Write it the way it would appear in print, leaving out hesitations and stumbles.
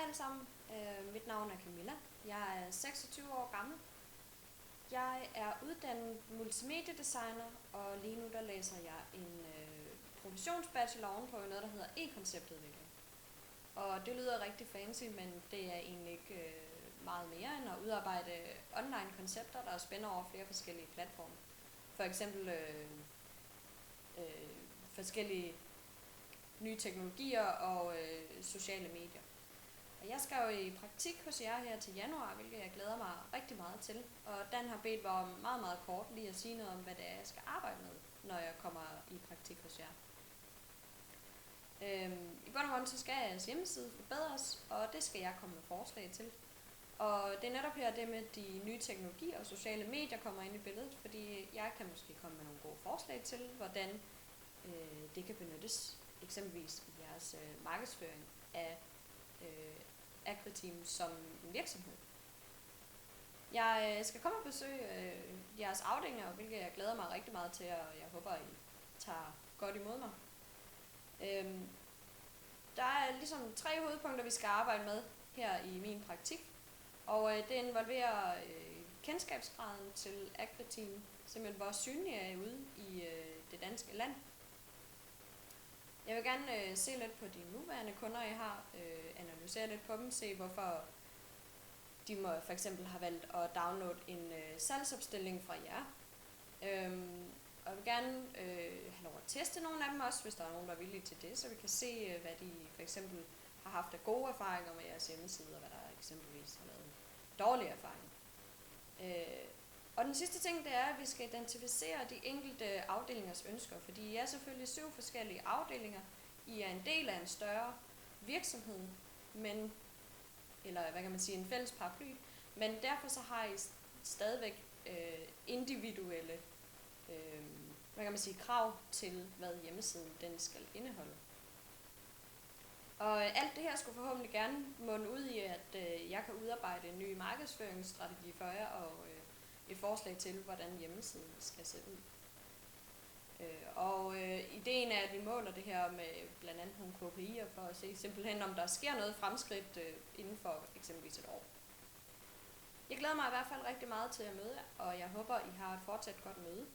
alle sammen. Mit navn er Camilla. Jeg er 26 år gammel. Jeg er uddannet multimediedesigner, og lige nu der læser jeg en professionsbachelor ovenpå i noget, der hedder e-konceptudvikling. Og det lyder rigtig fancy, men det er egentlig ikke meget mere end at udarbejde online koncepter, der spænder over flere forskellige platforme. For eksempel forskellige nye teknologier og sociale medier. Og jeg skal jo i praktik hos jer her til januar, hvilket jeg glæder mig rigtig meget til. Og Dan har bedt mig om meget kort lige at sige noget om, hvad det er, jeg skal arbejde med, når jeg kommer i praktik hos jer. I bund og grund så skal jeres hjemmeside forbedres, og det skal jeg komme med forslag til. Og det er netop her det med de nye teknologier og sociale medier kommer ind i billedet, fordi jeg kan måske komme med nogle gode forslag til, hvordan det kan benyttes, eksempelvis i jeres markedsføring af AgriTeam som en virksomhed. Jeg skal komme og besøge jeres afdelinger, hvilket jeg glæder mig rigtig meget til, og jeg håber, I tager godt imod mig. Der er ligesom 3 hovedpunkter, vi skal arbejde med her i min praktik, og det involverer kendskabsgraden til AgriTeam, simpelthen hvor synlige er ude i det danske land. Jeg vil gerne se lidt på de nuværende kunder, I har, analysere lidt på dem, se hvorfor de for eksempel har valgt at downloade en salgsopstilling fra jer. Og jeg vil gerne have lov at teste nogle af dem også, hvis der er nogen, der er villige til det, så vi kan se, hvad de for eksempel har haft af gode erfaringer med jeres hjemmeside, og hvad der eksempelvis har lavet dårlige erfaringer. Og den sidste ting, det er, at vi skal identificere de enkelte afdelingers ønsker, fordi I er selvfølgelig 7 forskellige afdelinger. I er en del af en større virksomhed, eller hvad kan man sige, en fælles paraply, men derfor så har I stadigvæk individuelle hvad kan man sige, krav til, hvad hjemmesiden den skal indeholde. Og alt det her skulle forhåbentlig gerne munde ud i, at jeg kan udarbejde en ny markedsføringsstrategi for jer, og et forslag til, hvordan hjemmesiden skal se ud. Ideen er, at vi måler det her med blandt andet nogle KPI'er for at se simpelthen, om der sker noget fremskridt inden for eksempelvis et år. Jeg glæder mig i hvert fald rigtig meget til at møde jer, og jeg håber, I har et fortsat godt møde.